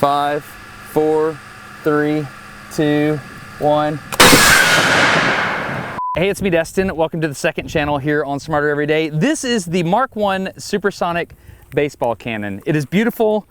5, 4, 3, 2, 1. Hey, it's me, Destin. Welcome to the second channel here on Smarter Every Day. This is the Mark I Supersonic baseball cannon. It is beautiful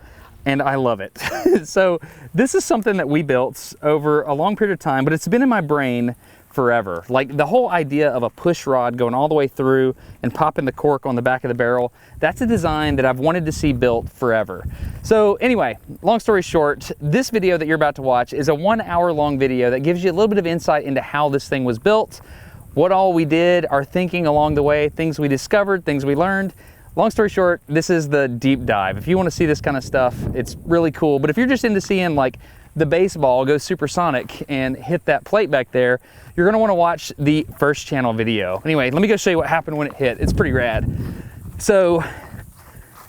and I love it. So this is something that we built over a long period of time, but it's been in my brain forever. Like the whole idea of a push rod going all the way through and popping the cork on the back of the barrel, that's a design that I've wanted to see built forever. So anyway, long story short, this video that you're about to watch is a 1 hour long video that gives you a little bit of insight into how this thing was built, what all we did, our thinking along the way, things we discovered, things we learned. Long story short, this is the deep dive. If you want to see this kind of stuff, it's really cool. But if you're just into seeing like the baseball go supersonic and hit that plate back there, you're going to want to watch the first channel video. Anyway, let me go show you what happened when it hit. It's pretty rad. So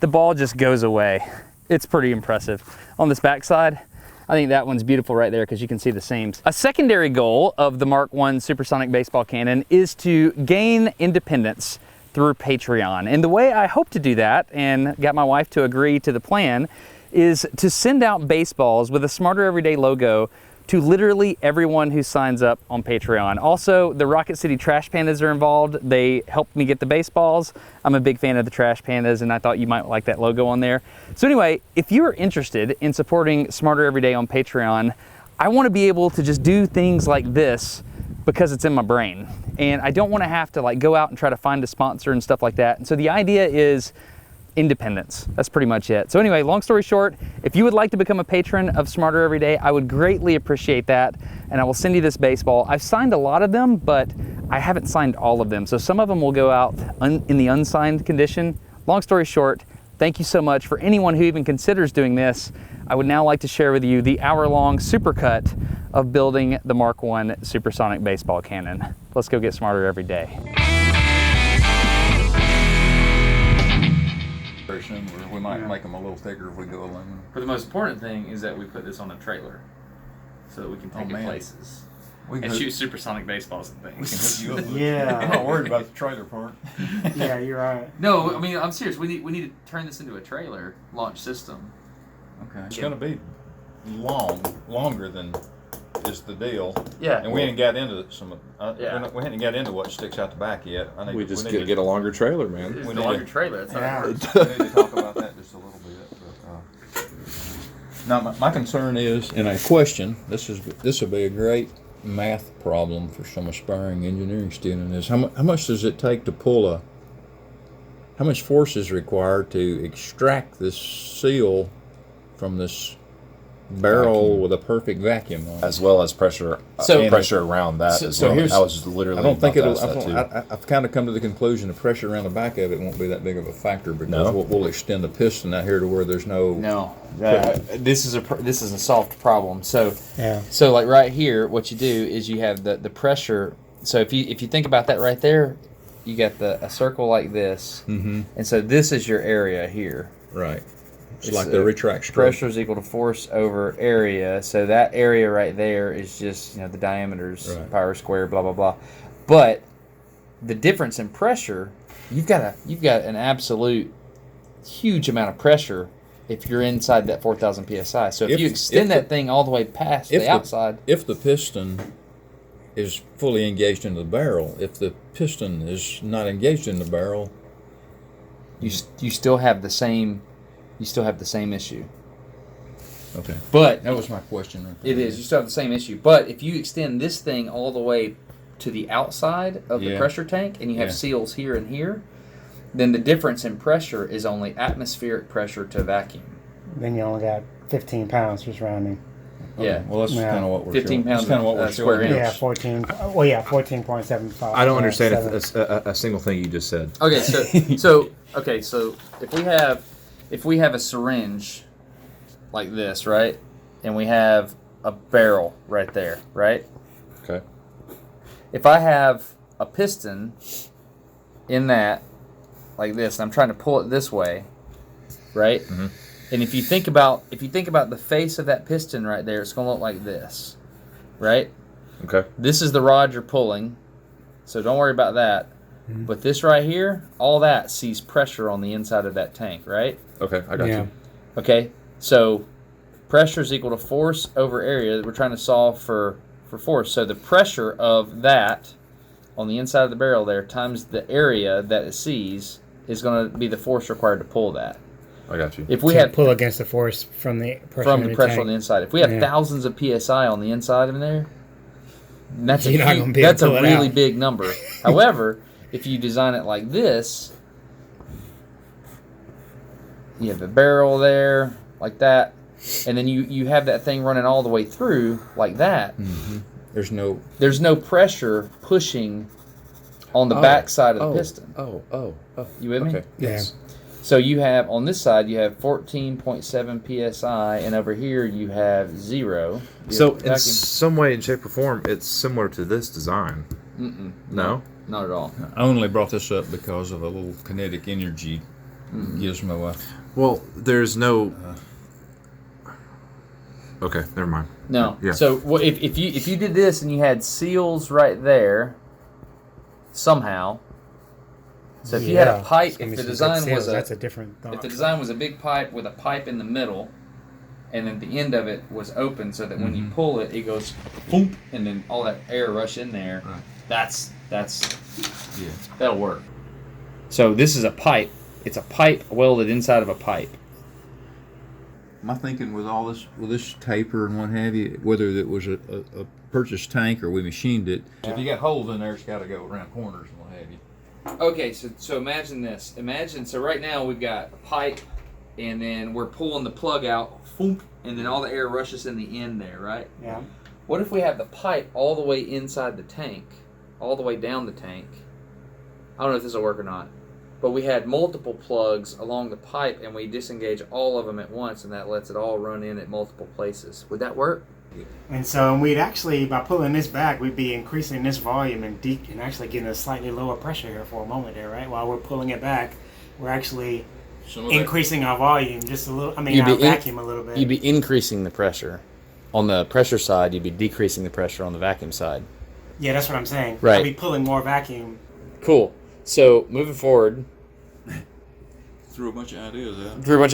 the ball just goes away. It's pretty impressive. On this backside, I think that one's beautiful right there because you can see the seams. A secondary goal of the Mark I Supersonic baseball cannon is to gain independence through Patreon. And the way I hope to do that, and got my wife to agree to the plan, is to send out baseballs with a Smarter Everyday logo to literally everyone who signs up on Patreon. Also, the Rocket City Trash Pandas are involved. They helped me get the baseballs. I'm a big fan of the Trash Pandas and I thought you might like that logo on there. So anyway, if you are interested in supporting Smarter Everyday on Patreon, I want to be able to just do things like this because it's in my brain. And I don't want to have to like go out and try to find a sponsor and stuff like that. And so the idea is independence. That's pretty much it. So anyway, long story short, if you would like to become a patron of Smarter Every Day, I would greatly appreciate that. And I will send you this baseball. I've signed a lot of them, but I haven't signed all of them. So some of them will go out in the unsigned condition. Long story short, thank you so much for anyone who even considers doing this. I would now like to share with you the hour-long supercut of building the Mark I Supersonic baseball cannon. Let's go get smarter every day. We might make them a little thicker if we go aluminum. But the most important thing is that we put this on a trailer so that we can take it places and shoot supersonic baseballs and things. We can hook you up. Yeah. I'm not worried about the trailer part. Yeah, you're right. No, I mean, I'm serious. We need to turn this into a trailer launch system. Okay. It's going to be longer than is the deal. Yeah. And we hadn't got into some. Yeah. We hadn't got into what sticks out the back yet. We just get a longer trailer, man. It's a longer trailer. That's how it works. We need to talk about that just a little bit. But, now, my concern is, and a question. This would be a great math problem for some aspiring engineering student. Is how much does it take to pull how much force is required to extract this seal from this barrel with a perfect vacuum on it? As well as pressure, pressure around that. I was literally. I don't think it'll. I've kind of come to the conclusion the pressure around the back of it won't be that big of a factor because we'll extend the piston out here to where there's no. No, this is a solved problem. So like right here, what you do is you have the pressure. So if you think about that right there, you got a circle like this, and so this is your area here. Right. It's like the retract stroke. Pressure is equal to force over area. So that area right there is just, the diameters, pi squared, blah, blah, blah. But the difference in pressure, you've got an absolute huge amount of pressure if you're inside that 4,000 PSI. So if you extend that thing all the way past the outside. If the piston is fully engaged into the barrel, if the piston is not engaged in the barrel, you still have the same... You still have the same issue. Okay. But that was my question right there. It is. You still have the same issue. But if you extend this thing all the way to the outside of the pressure tank and you have seals here and here, then the difference in pressure is only atmospheric pressure to vacuum. Then you only got 15 pounds just rounding. Okay. Yeah. Well, that's kind of what we're 15 showing. pounds kind of what we're square showing. inch. Yeah, 14. Well, yeah, 14.75. I don't understand a single thing you just said. Okay, so if we have a syringe like this, right? And we have a barrel right there, right? Okay. If I have a piston in that like this, and I'm trying to pull it this way, right? Mm-hmm. And if you think about the face of that piston right there, it's going to look like this, right? Okay. This is the rod you're pulling, so don't worry about that. Mm-hmm. But this right here, all that sees pressure on the inside of that tank, right? Okay, I got you. Okay, so pressure is equal to force over area. We're trying to solve for force. So the pressure of that on the inside of the barrel there times the area that it sees is going to be the force required to pull that. I got you. If we have pull against the force from the pressure, on the inside. If we have thousands of psi on the inside of there, that's a really big number. However, if you design it like this, you have the barrel there like that, and then you have that thing running all the way through like that. Mm-hmm. There's no pressure pushing on the back side of the piston. You with me? Okay. Yes. So you have, on this side, you have 14.7 psi, and over here you have 0. So in some way, in shape, or form, it's similar to this design. No? Not at all. I only brought this up because of a little kinetic energy gizmo. Well, there's no... Okay, never mind. No. Yeah. So if you did this and you had seals right there, somehow... So if you had a pipe, if the design was that's a different thought. If the design was a big pipe with a pipe in the middle, and then the end of it was open, so that when you pull it, it goes boom, and then all that air rush in there. Right. That'll work. So this is a pipe. It's a pipe welded inside of a pipe. My thinking with all this, with this taper and what have you, whether it was a purchased tank or we machined it, if you got holes in there, it's got to go around corners and what have you. Okay, so imagine this. So right now we've got a pipe, and then we're pulling the plug out, and then all the air rushes in the end there, right? Yeah. What if we have the pipe all the way inside the tank, all the way down the tank? I don't know if this will work or not, but we had multiple plugs along the pipe, and we disengage all of them at once, and that lets it all run in at multiple places. Would that work? And so we'd actually, by pulling this back, we'd be increasing this volume and actually getting a slightly lower pressure here for a moment there, right? While we're pulling it back, we're actually increasing our volume just a little, our vacuum a little bit. You'd be increasing the pressure. On the pressure side, you'd be decreasing the pressure on the vacuum side. Yeah, that's what I'm saying. Right. I'd be pulling more vacuum. Cool. So, moving forward. Threw a bunch of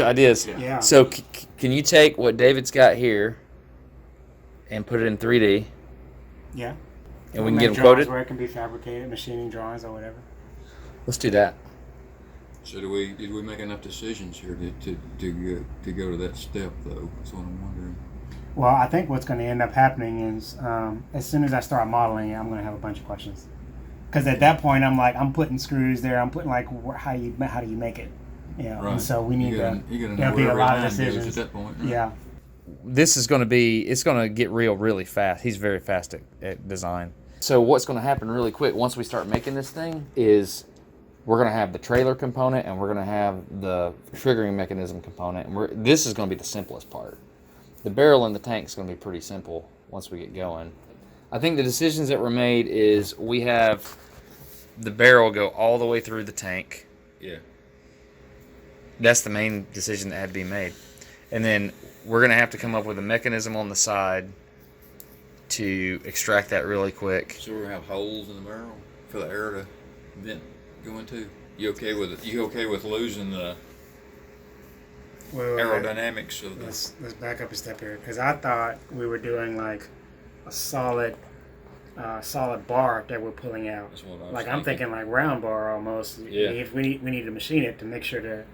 ideas out. Yeah. So, can you take what David's got here and put it in 3D? Yeah. And we can get them quoted? Where it can be fabricated, machining drawings or whatever. Let's do that. So did we make enough decisions here to go to that step, though? That's what I'm wondering. Well, I think what's going to end up happening is as soon as I start modeling it, I'm going to have a bunch of questions. Because at that point, I'm putting screws there. I'm putting how do you make it? Right. And so we need there'll be a lot of decisions. At that point, right? Yeah. This is going to it's going to get real really fast. He's very fast at design. So what's going to happen really quick once we start making this thing is we're going to have the trailer component and we're going to have the triggering mechanism component. And this is going to be the simplest part. The barrel and the tank is going to be pretty simple once we get going. I think the decisions that were made is we have the barrel go all the way through the tank. Yeah. That's the main decision that had to be made. And then we're going to have to come up with a mechanism on the side to extract that really quick. So we're going to have holes in the barrel for the air to vent go into? You okay with it? You okay with losing the aerodynamics of the... Let's back up a step here, because I thought we were doing like a solid bar that we're pulling out. That's what I was like I'm thinking like round bar almost. Yeah. We need to machine it to make sure the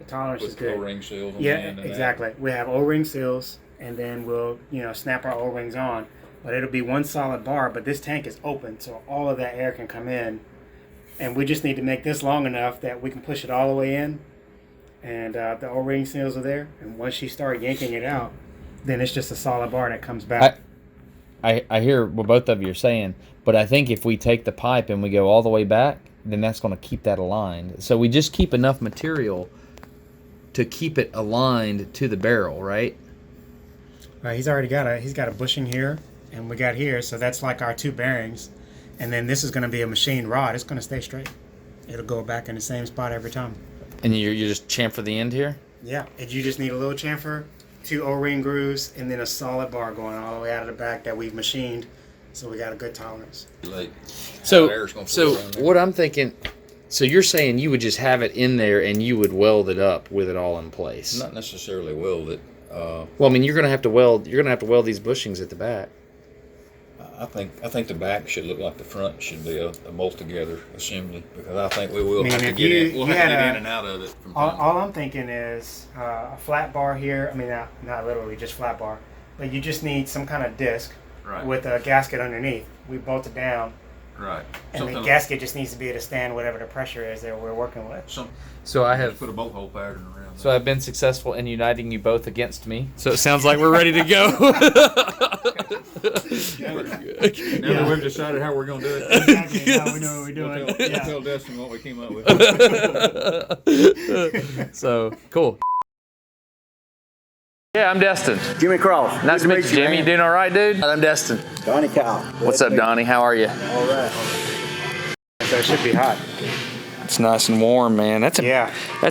tolerance is good. O-ring seals on yeah, the end of exactly. That. We have O-ring seals, and then we'll snap our O-rings on. But it'll be one solid bar. But this tank is open, so all of that air can come in, and we just need to make this long enough that we can push it all the way in. And the O-ring seals are there, and once you start yanking it out, then it's just a solid bar that comes back. I hear what both of you are saying, but I think if we take the pipe and we go all the way back, then that's going to keep that aligned. So we just keep enough material to keep it aligned to the barrel, right? Right. He's got a bushing here, and we got here, so that's like our two bearings. And then this is going to be a machined rod. It's going to stay straight. It'll go back in the same spot every time. And you just chamfer the end here? Yeah. And you just need a little chamfer, 2 O-ring grooves, and then a solid bar going all the way out of the back that we've machined. So we got a good tolerance. So what I'm thinking, so you're saying you would just have it in there and you would weld it up with it all in place? Not necessarily weld it. Well, I mean, you're gonna have to weld these bushings at the back. I think the back should look like the front should be a bolt together assembly, because I think we will have to get in. We'll have to get in and out of it. All I'm thinking is a flat bar here. I mean, not literally just flat bar, but you just need some kind of disc with a gasket underneath. We bolt it down. Right. And the gasket just needs to be able to stand whatever the pressure is that we're working with. So I have put a bolt hole pattern around. So I've been successful in uniting you both against me. So it sounds like we're ready to go. Now that we've decided how we're going to do it. Exactly. Now we know what we're doing. We'll tell Destin what we came up with. So cool. Yeah, I'm Destin. Jimmy Cross. Nice to meet you, Jimmy. You doing all right, dude? I'm Destin. Donnie Kyle. What's up, Donnie? How are you? All right. So it should be hot. It's nice and warm, man. That's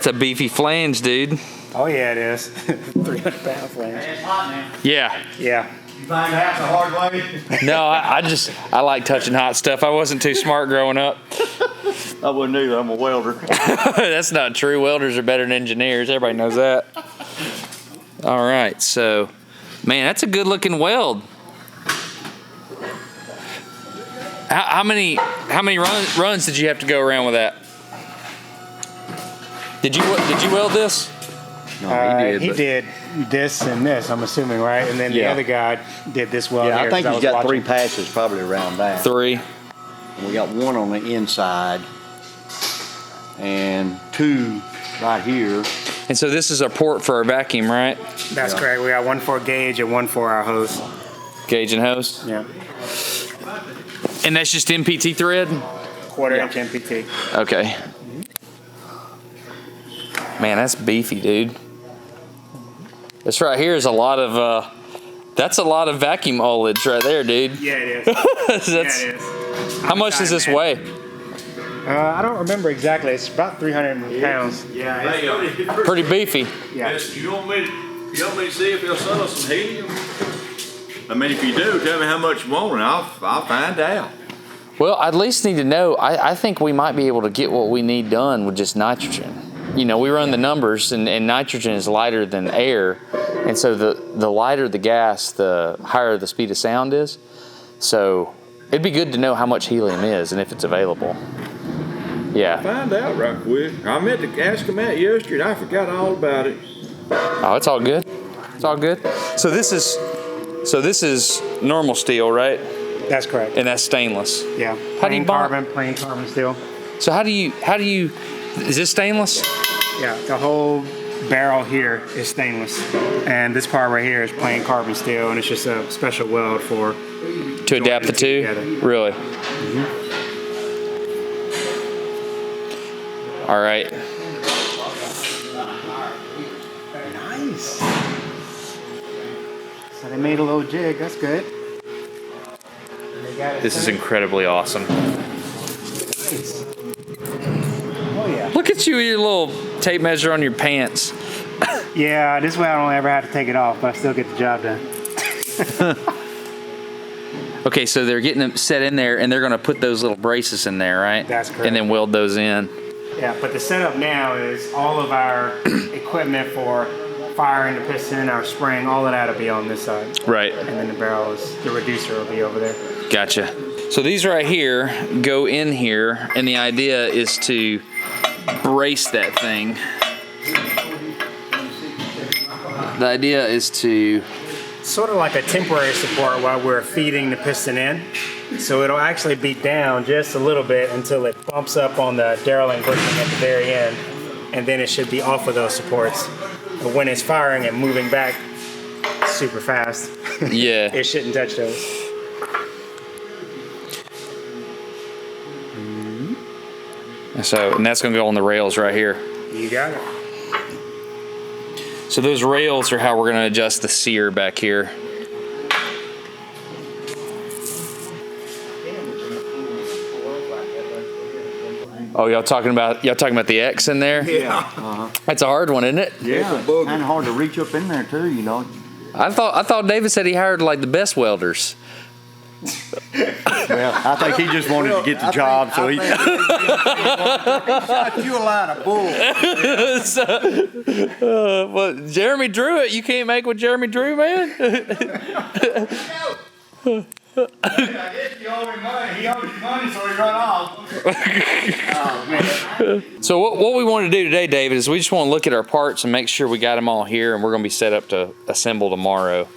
a beefy flange, dude. Oh yeah, it is. 300-pound flange. It's hot, man. Yeah. Yeah. You find out the hard way? No, I like touching hot stuff. I wasn't too smart growing up. I wouldn't either. I'm a welder. That's not true. Welders are better than engineers. Everybody knows that. All right, so, man, that's a good-looking weld. How many runs did you have to go around with that? Did you weld this? No, he did this and this, I'm assuming, right? And then the other guy did this weld here. I think he's got watching. 3 passes probably around that. 3. And we got 1 on the inside and 2 right here. And so this is a port for our vacuum, right? That's correct. We got 1 for a gauge and 1 for our hose. Gauge and hose? Yeah. And that's just MPT thread? 1/4 inch MPT. Okay. Man, that's beefy, dude. This right here is a lot of, that's a lot of vacuum ullage right there, dude. Yeah, it is. Yeah, it is. How much does this weigh? I don't remember exactly. It's about 300 pounds. Yeah, it's Pretty beefy. Yeah. You want me to see if he'll sell us some helium? I mean, if you do, tell me how much you want, and I'll find out. Well, I at least need to know. I think we might be able to get what we need done with just nitrogen. You know, we run the numbers, and nitrogen is lighter than air, and so the lighter the gas, the higher the speed of sound is. So it'd be good to know how much helium is and if it's available. Yeah. Find out right quick. I meant to ask him that yesterday, and I forgot all about it. Oh, it's all good. It's all good. So this is normal steel, right? That's correct. And that's stainless. Yeah. How do you bond? Plain carbon steel. So how do you? Is this stainless? Yeah. The whole barrel here is stainless, and this part right here is plain carbon steel, and it's just a special weld for to adapt the two. Together. Really. All right. Nice. So they made a little jig. That's good. This is incredibly awesome. Nice. Oh yeah. Look at you with your little tape measure on your pants. Yeah, this way I don't ever have to take it off, but I still get the job done. Okay, so they're getting them set in there, and they're going to put those little braces in there, right? That's correct. And then weld those in. Yeah, but the setup now is all of our equipment for firing the piston, our spring, all of that will be on this side. Right. And then the the reducer will be over there. Gotcha. So these right here go in here, and the idea is to brace that thing. The idea is to... Sort of like a temporary support while we're feeding the piston in. So it'll actually be down just a little bit until it bumps up on the derailleur bushing at the very end, and then it should be off of those supports. But when it's firing and moving back super fast, Yeah. it shouldn't touch those. So, and that's going to go on the rails right here. You got it. So those rails are how we're going to adjust the sear back here. Oh, y'all talking about the X in there? Yeah. That's a hard one, isn't it? Yeah. It's kind of hard to reach up in there too, you know. I thought David said he hired like the best welders. Well, I think he just wanted to get the job, so he. He shot you a line of bull. Well, Jeremy drew it. You can't make what Jeremy drew, man. I guess you owe him money. He owes you money, so he run off. Oh, man. So what we want to do today, David, is we just want to look at our parts and make sure we got them all here, and we're going to be set up to assemble tomorrow.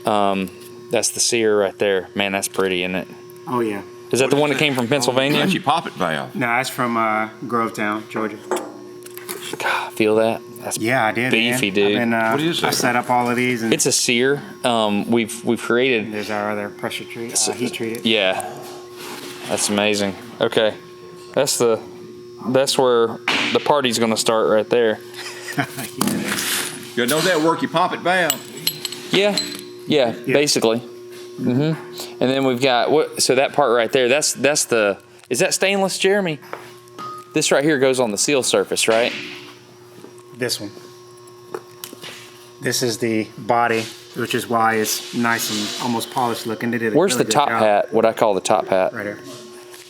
That's the sear right there. Man, that's pretty, isn't it? Oh yeah. Is that the one that came from Pennsylvania? That's your poppet valve. No, that's from Grovetown, Georgia. God, feel that? That's Yeah, I did. beefy, man. dude. I've been, What is I it? set up all of these, and It's a sear. We've created. there's our other pressure treat, heat treated. Yeah, that's amazing. Okay, that's where the party's going to start right there. Don't that work your poppet valve? Yeah, basically. And then we've got so that part right there. That's the. Is that stainless, Jeremy? This right here goes on the seal surface, right? This one. This is the body, which is why it's nice and almost polished looking. They did a Where's really the good top job. hat? What I call the top hat? Right here.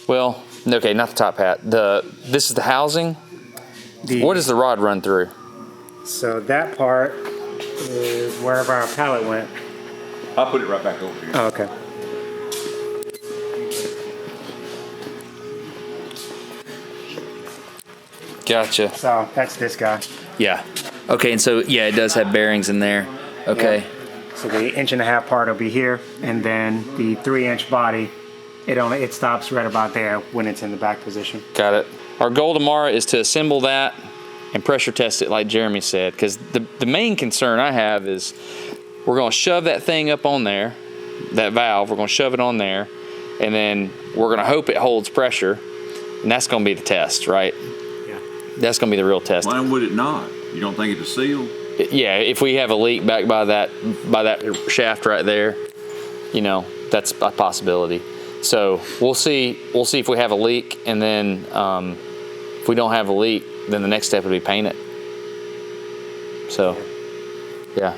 Well, okay, not the top hat. This is the housing. What does the rod run through? So that part is wherever our pallet went. I'll put it right back over here. Oh, okay. Gotcha. So that's this guy. Yeah. Okay, and so yeah, it does have bearings in there. Okay. So the 1.5-inch part will be here, and then the 3-inch body, it stops right about there when it's in the back position. Got it. Our goal tomorrow is to assemble that and pressure test it like Jeremy said, because the main concern I have is we're going to shove that thing up on there, that valve, we're going to shove it on there, and then we're going to hope it holds pressure, and that's going to be the test, right? Yeah. That's going to be the real test. Why would it not? You don't think it's a seal? Yeah, if we have a leak back by that shaft right there, you know, that's a possibility. So we'll see if we have a leak, and then if we don't have a leak, then the next step would be paint it. So, yeah.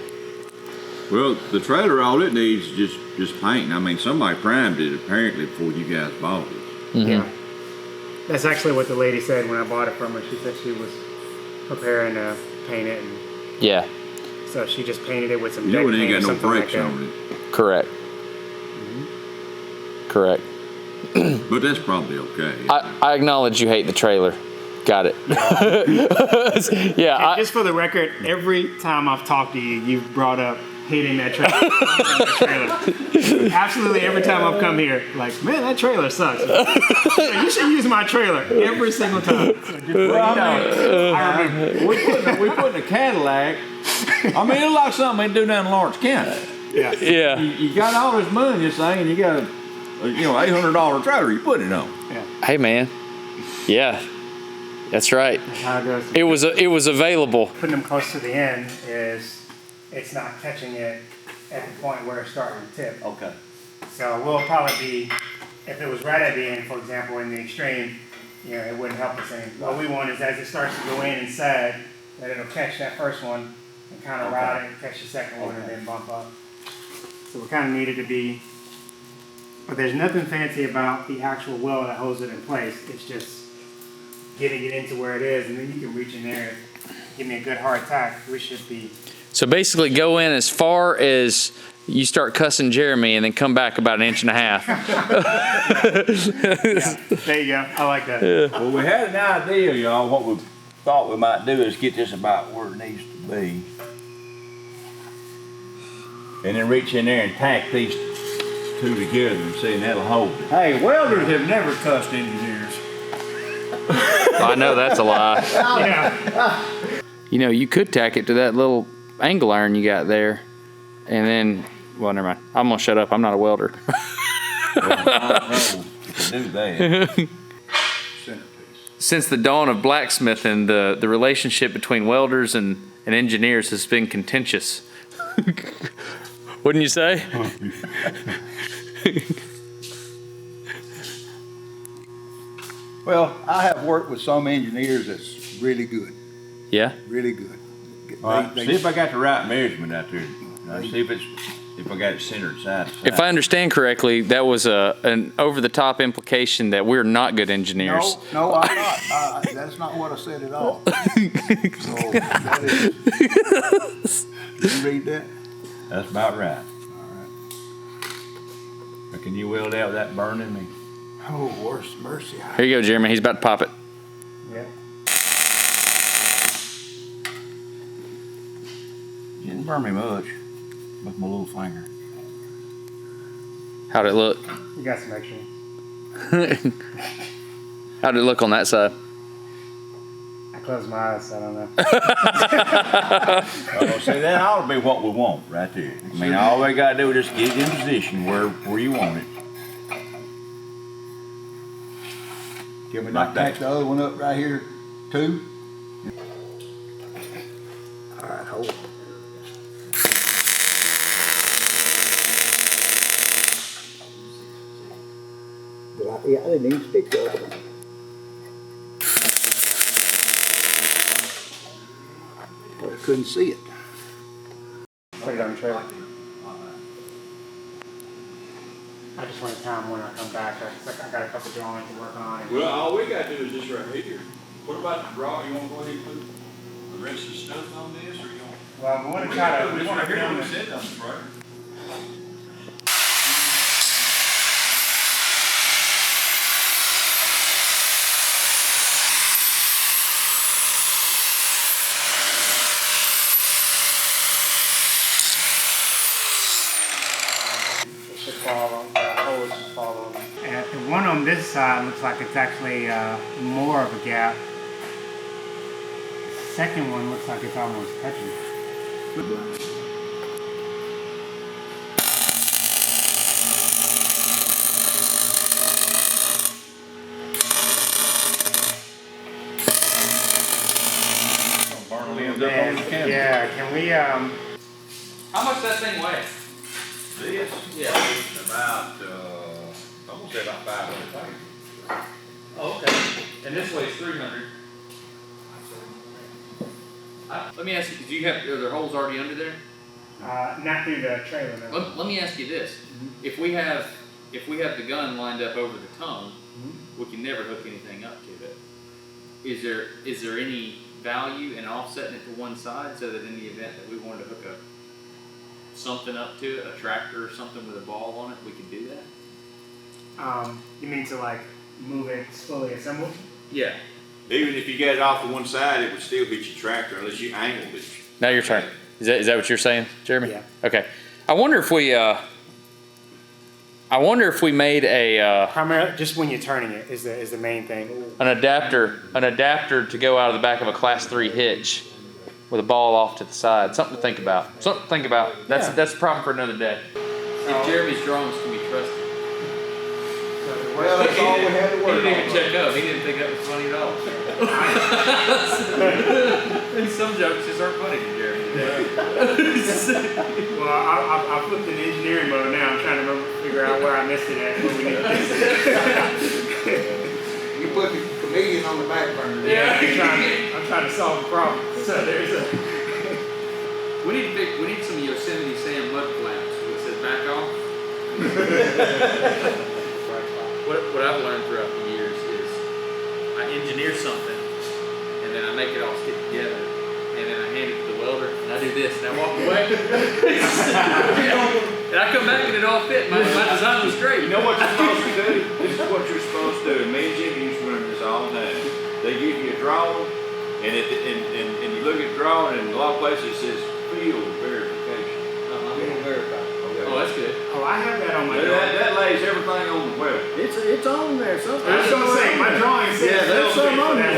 Well, the trailer, all it needs is just painting. I mean, somebody primed it apparently before you guys bought it. Mm-hmm. Yeah. That's actually what the lady said when I bought it from her. She said she was preparing to paint it, and Yeah, so she just painted it with some You deck know it paint ain't or got no something like brakes that. on it. correct. Correct. But that's probably okay. I acknowledge you hate the trailer. Got it. Yeah, Just for the record, every time I've talked to you, you've brought up hating that trailer. Absolutely every time I've come here, like, man, that trailer sucks. You should use my trailer every single time. So just I remember. we put in a Cadillac. I mean, it looks like something they do down in Lawrence County. Yeah. yeah. You got all this money this thing, and you got a $800 trailer you put it on. Hey, man. Yeah, that's right. How it goes. It was available. Putting them close to the end is it's not catching it at the point where it's starting to tip. Okay. So we'll probably be, if it was right at the end, for example, in the extreme, you know, it wouldn't help us any. What we want is as it starts to go in and sag, that it'll catch that first one and kind of ride it and catch the second one and then bump up. So we kind of need it to be, but there's nothing fancy about the actual weld that holds it in place. It's just getting it into where it is, and then you can reach in there and give me a good hard tack. We should be. So basically go in as far as you start cussing Jeremy and then come back about 1.5 inches. Yeah, there you go. I like that. Well, we had an idea, y'all. What we thought we might do is get this about where it needs to be. And then reach in there and tack these two together and see, and that'll hold it. Hey, welders have never cussed engineers. I know that's a lie. Yeah. You know, you could tack it to that little angle iron you got there, and then, well, never mind. I'm gonna shut up. I'm not a welder. I can do that. Since the dawn of blacksmithing, the relationship between welders and engineers has been contentious. Wouldn't you say? Well, I have worked with some engineers that's really good, Yeah. really good. All right, see if I got the right measurement out there. Now see if I got it centered side to side. If I understand correctly, that was an over-the-top implication that we're not good engineers. No, I'm not. That's not what I said at all. So that is, did you read that? That's about right. Now, can you weld out without burning me? Oh, worse mercy. Here you go, Jeremy. He's about to pop it. Yeah. Didn't burn me much with my little finger. How'd it look? You got some extra. How'd it look on that side? I closed my eyes, so I don't know. Oh, see, that ought to be what we want right there. I mean, all we gotta do is just get it in position where you want it. Can we not tack the other one up right here too? All right, hold it. Yeah, I didn't even stick the other one. I couldn't see it. Put it on the trailer. I just want time when I come back. I got a couple drawings to work on. Well, all we gotta do is this right here. What about the draw? You wanna go ahead and put the rest of the stuff on this, or you want? Well, we want to try to. We want to film this. Sit on the front. And the one on this side looks like it's actually more of a gap. The second one looks like it's almost touching. Yeah, can we How much does that thing weigh? This? Yeah. About, I'm gonna say about 500 pounds. Oh, okay. And this weighs 300. Let me ask you, are there holes already under there? not through the trailer, no. Let me ask you this. If we have the gun lined up over the tongue, we can never hook anything up to it. Is there any value in offsetting it to one side so that in the event that we wanted to hook something up to it, a tractor or something with a ball on it, we can do that? You mean to like move it slowly assemble? Yeah. Even if you get it off to one side, it would still hit your tractor unless you angled it. Now your turn. Is that what you're saying, Jeremy? Yeah. Okay. I wonder if we made a Primarily, just when you're turning it is the main thing. an adapter to go out of the back of a Class 3 hitch with a ball off to the side. Something to think about. That's a problem for another day. If Jeremy's drawings can be trusted. Well, that's all we had to work on. He didn't even check up. He didn't think that was funny at all. And some jokes just aren't funny to Jeremy today. Well, I flipped in engineering mode now. I'm trying to figure out where I missed it at. Where we need to fix it. You put the comedian on the back burner. Yeah, I'm trying to solve the problem. So there's a. We need some Yosemite Sam mud flaps that says back off. What I've learned throughout the years is I engineer something and then I make it all stick together and then I hand it to the welder and I do this and I walk away. And I come back and it all fit. My design was great. You know what you're supposed to do? This is what you're supposed to do. And me and Jimmy used to learn this all the time. They give you a drawing and you look at the drawing and in a lot of places it says field verification. Field verified. Oh, that's good. Oh, I have that on my drawing. That lays everything on the web. It's on there. Something. I was going to say, my drawing says Yeah, there's something on there.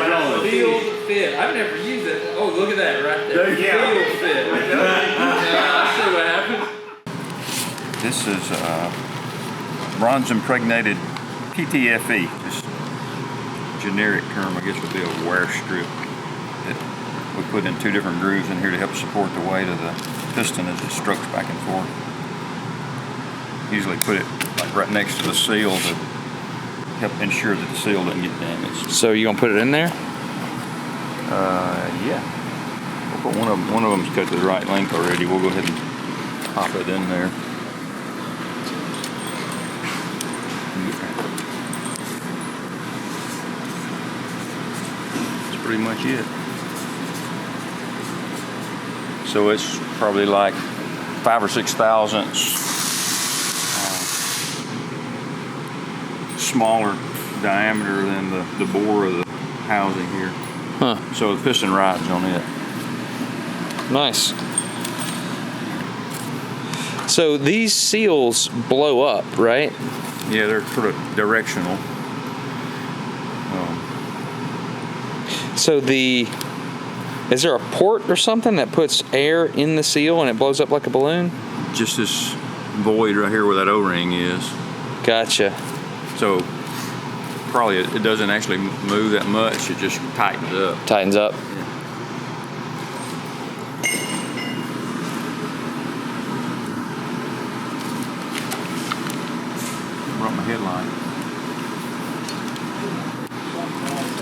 Field fit. I've never used it. Oh, look at that right there. Yeah. Field fit. I see what happened. This is bronze impregnated PTFE. This generic term, I guess, would be a wear strip that we put in 2 different grooves in here to help support the weight of the piston as it strokes back and forth. Usually put it like right next to the seal to help ensure that the seal doesn't get damaged. So you gonna put it in there? Yeah. We'll put one of them's cut to the right length already. We'll go ahead and pop it in there. That's pretty much it. So it's probably like 5 or 6 thousandths smaller diameter than the bore of the housing here. Huh. So the piston rides on it. Nice. So these seals blow up, right? Yeah, they're sort of directional. So is there a port or something that puts air in the seal and it blows up like a balloon? Just this void right here where that O-ring is. Gotcha. So probably it doesn't actually move that much. It just tightens up. Tightens up. Brought my headline.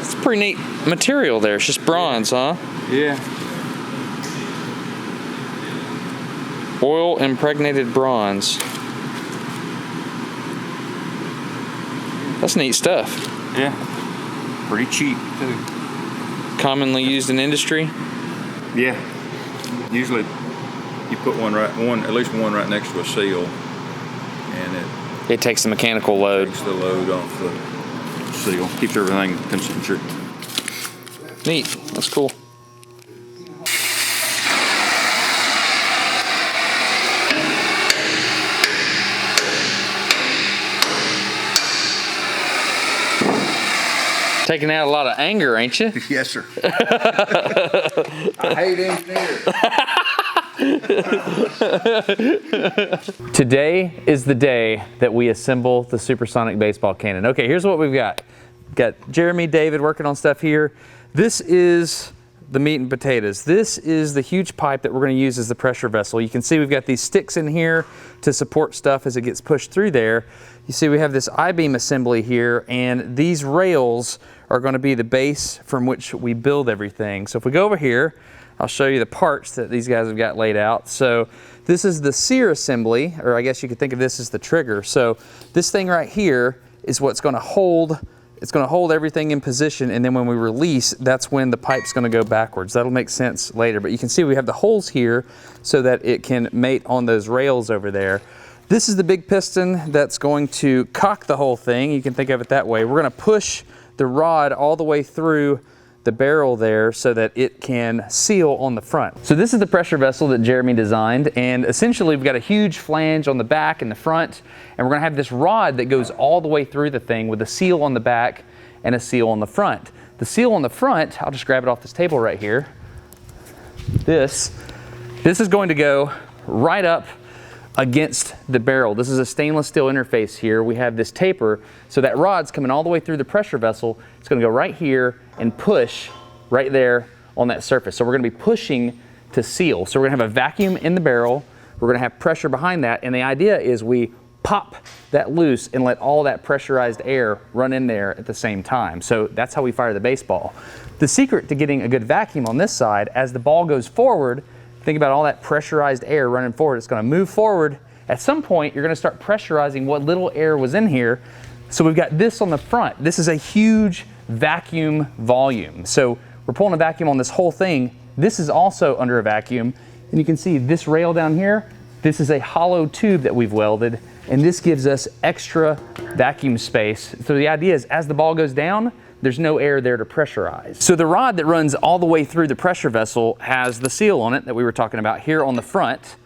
It's a pretty neat material there. It's just bronze, huh? Yeah. Oil impregnated bronze. That's neat stuff. Yeah. Pretty cheap too. Commonly used in industry. Yeah. Usually you put at least one right next to a seal, and It takes the mechanical load. takes the load off the seal. Keeps everything concentric. Neat. That's cool. Taking out a lot of anger, ain't you? Yes, sir. I hate engineers. Today is the day that we assemble the Supersonic baseball cannon. Okay, here's what we've got. Got Jeremy, David working on stuff here. This is the meat and potatoes. This is the huge pipe that we're going to use as the pressure vessel. You can see we've got these sticks in here to support stuff as it gets pushed through there. You see we have this I-beam assembly here, and these rails are going to be the base from which we build everything. So if we go over here, I'll show you the parts that these guys have got laid out. So this is the sear assembly, or I guess you could think of this as the trigger. So this thing right here is what's going to hold, it's going to hold everything in position, and then when we release, that's when the pipe's going to go backwards. That'll make sense later, but you can see we have the holes here so that it can mate on those rails over there. This is the big piston that's going to cock the whole thing. You can think of it that way. We're going to push the rod all the way through the barrel there so that it can seal on the front. So this is the pressure vessel that Jeremy designed, and essentially we've got a huge flange on the back and the front, and we're gonna have this rod that goes all the way through the thing with a seal on the back and a seal on the front. The seal on the front, I'll just grab it off this table right here. This is going to go right up against the barrel. This is a stainless steel interface here. We have this taper, so that rod's coming all the way through the pressure vessel. It's going to go right here and push right there on that surface. So we're going to be pushing to seal. So we're going to have a vacuum in the barrel. We're going to have pressure behind that, and the idea is we pop that loose and let all that pressurized air run in there at the same time. So that's how we fire the baseball. The secret to getting a good vacuum on this side, as the ball goes forward, think about all that pressurized air running forward. It's going to move forward. At some point, you're going to start pressurizing what little air was in here. So we've got this on the front. This is a huge vacuum volume. So we're pulling a vacuum on this whole thing. This is also under a vacuum. And you can see this rail down here. This is a hollow tube that we've welded. And this gives us extra vacuum space. So the idea is as the ball goes down, there's no air there to pressurize. So the rod that runs all the way through the pressure vessel has the seal on it that we were talking about here on the front.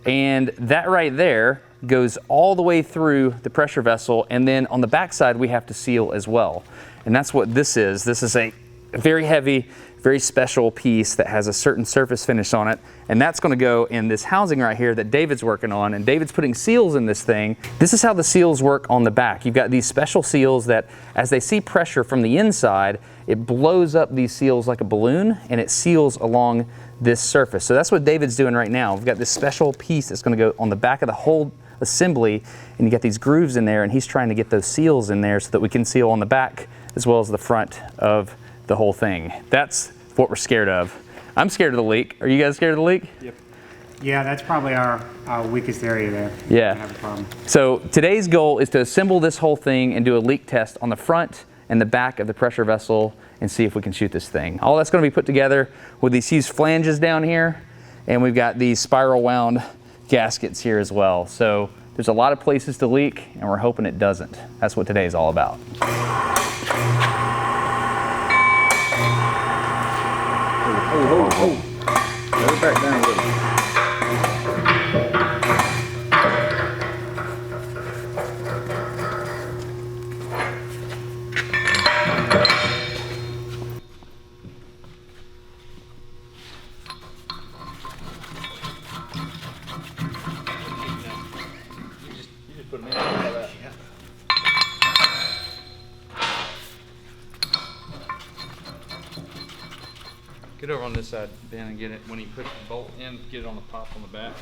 And that right there goes all the way through the pressure vessel. And then on the back side, we have to seal as well. And that's what this is. This is a very heavy, very special piece that has a certain surface finish on it. And that's gonna go in this housing right here that David's working on. And David's putting seals in this thing. This is how the seals work on the back. You've got these special seals that as they see pressure from the inside, it blows up these seals like a balloon and it seals along this surface. So that's what David's doing right now. We've got this special piece that's gonna go on the back of the whole assembly, and you got these grooves in there, and he's trying to get those seals in there so that we can seal on the back as well as the front of the whole thing. That's what we're scared of. I'm scared of the leak. Are you guys scared of the leak? Yep. Yeah, that's probably our weakest area there. Yeah. I have a problem. So today's goal is to assemble this whole thing and do a leak test on the front and the back of the pressure vessel and see if we can shoot this thing. All that's going to be put together with these huge flanges down here, and we've got these spiral wound gaskets here as well. So there's a lot of places to leak, and we're hoping it doesn't. That's what today is all about. Let it back down a little. Get over on this side, Ben, and get it, when you put the bolt in, get it on the pop on the back.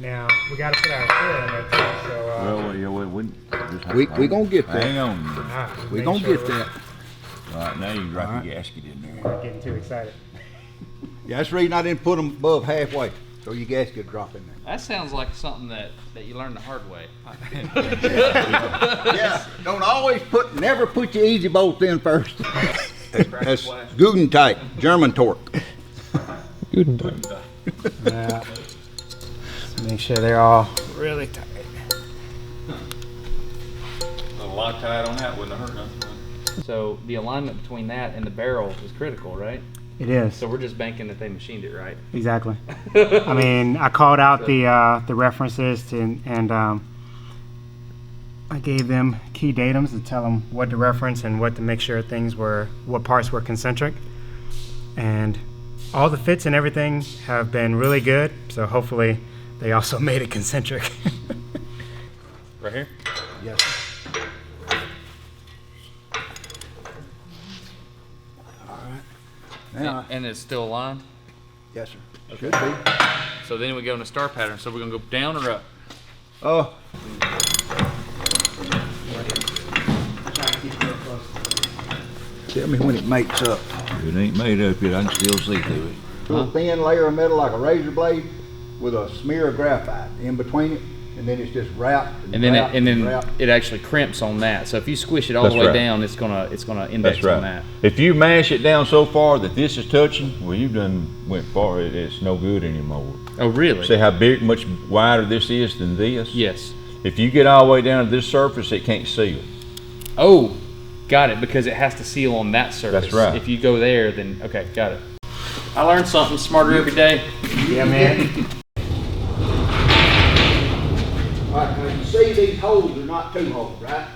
Now, we got to put our foot in there too, so... Well, yeah, we just have We gonna get that. hang on. We gonna get that. All right, now you can drop your gasket in there. I'm getting too excited. Yeah, that's the reason I didn't put them above halfway, so your gasket drop in there. That sounds like something that you learned the hard way. Yeah, don't always never put your easy bolt in first. That's Guden tight, German torque. Yeah. Let's make sure they're all really tight. A lot tight on that wouldn't hurt nothing. So the alignment between that and the barrel is critical, right? It is. So we're just banking that they machined it right. Exactly. I mean, I called out the references and I gave them key datums to tell them what to reference and what to make sure what parts were concentric. And all the fits and everything have been really good. So hopefully they also made it concentric. Right here? Yes. Now, And it's still aligned? yes, sir. Should be. So then we go in a star pattern. So we're gonna go down or up? Oh. Tell me when it mates up. It ain't made up yet, I can still see through it. A thin layer of metal like a razor blade with a smear of graphite in between it, and then it's just wrapped And then wrapped. it actually crimps on that. So if you squish it all That's the way right. down, it's gonna index That's right. on that. If you mash it down so far that this is touching, well, you've done went far. It's no good anymore. Oh really? See how big, much wider this is than this? Yes. If you get all the way down to this surface, it can't seal. Oh, got it, because it has to seal on that surface. That's right. If you go there, then okay, got it. I learned something smarter every day. Yeah, man. All right, now you see these holes are not two holes, right?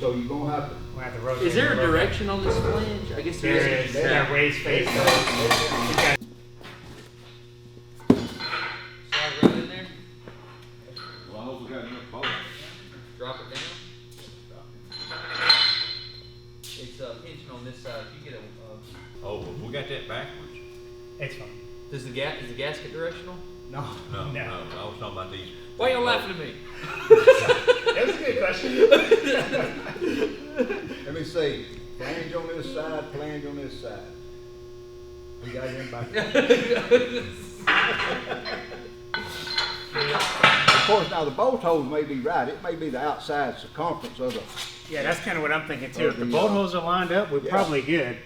So you're gonna have to. We'll have to rotate Is there a it. direction on this flange? I guess There there is. is. That raised face. Slide right in there. Well, I hope we got enough bolts. Drop it down. It's hinging on this side. If you get Oh, well, we got that backwards. It's fine. is the gasket directional? No. No, I was talking about these. Why y'all laughing at me? That was a good question. Let me see. Flange on this side, flange on this side. We got him back. Of course, now the bolt holes may be right. It may be the outside circumference of the. Yeah, that's kind of what I'm thinking too. If the the, bolt holes are lined up, we're yeah. probably good.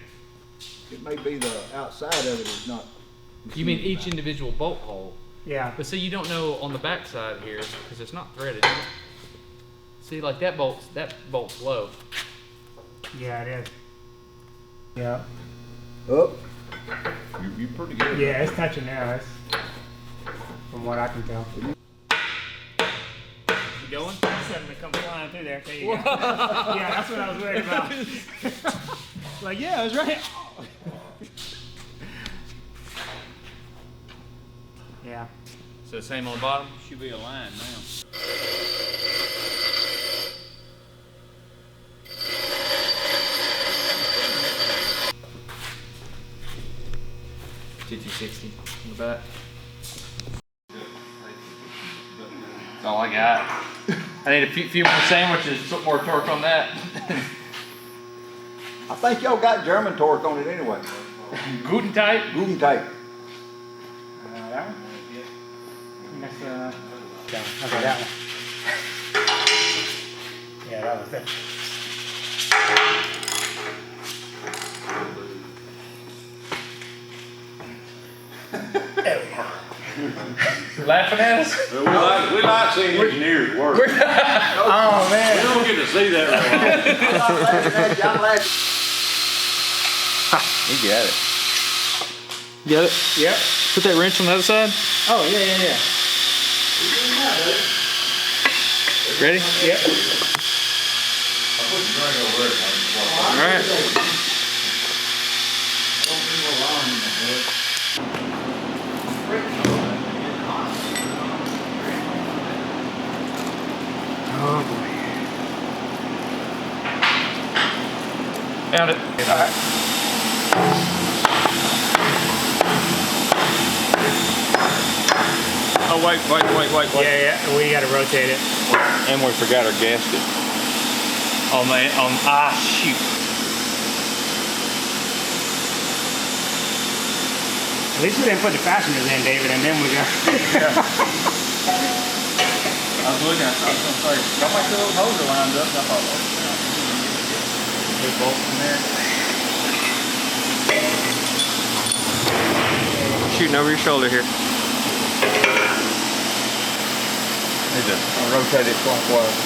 It may be the outside of it is not. You mean each individual bolt hole? Yeah. But see, you don't know on the back side here because it's not threaded. See, like that bolt's low. Yeah, it is. Yeah. Up. You pretty good. Yeah, it's touching now. It's, from what I can tell. You going? Something to come flying through there. There you go. Yeah, that's what I was worried about. Like, yeah, I was right. Yeah. So the same on the bottom? Should be aligned now. $50-60 on the back. That's all I got. I need a few more sandwiches, put more torque on that. I think y'all got German torque on it anyway. Guten tight? Guten tight. Okay, that one. Yeah, that one's it. There we go. Laughing at us? We like seeing engineers work. Oh We man. don't get to see that very often. He got it. Get it? Yep. Put that wrench on the other side. Oh yeah. Ready? Yep. All right. Oh boy. Found it. All right. Oh, wait. Yeah, we gotta rotate it. And we forgot our gasket. Shoot. At least we didn't put the fasteners in, David, and then we got. I was looking at it, I was going to say, don't make sure those holes are lined up. I thought, big bolt in there. Shooting over your shoulder here. Need to rotate it clockwise.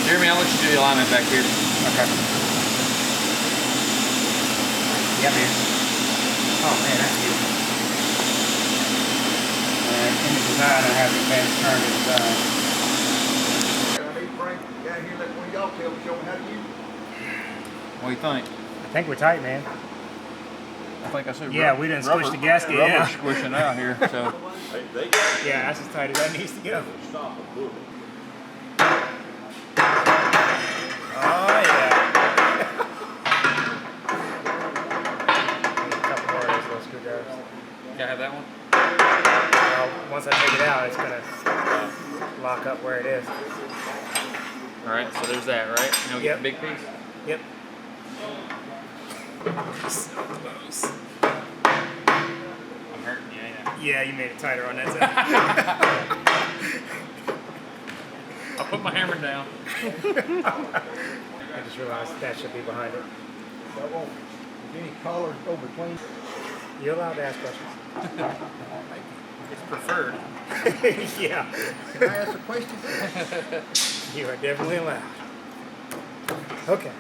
Jeremy, I'll let you do the alignment back here. Okay. Yeah, man. Oh man, that's beautiful. And in the design, I have the advanced turn design. I need Frank down here, let one of y'all show me how to use it. What do you think? I think we're tight, man. I think I said Yeah, we didn't squish the gasket, Rubber yeah. squishing out here, so. Yeah, that's as tight as that needs to go. Oh yeah. Need a couple more of those little screwdrivers. Can I have that one? Once I take it out, it's gonna lock up where it is. All right, so there's that, right? Now we get Yep. the big piece. Yep. So close. I'm hurting you, ain't I? Yeah, you made it tighter on that side. I'll put my hammer down. I just realized that should be behind it. That won't, if any collars go between. You're allowed to ask questions. It's preferred. Yeah. Can I ask a question? You are definitely allowed. Okay.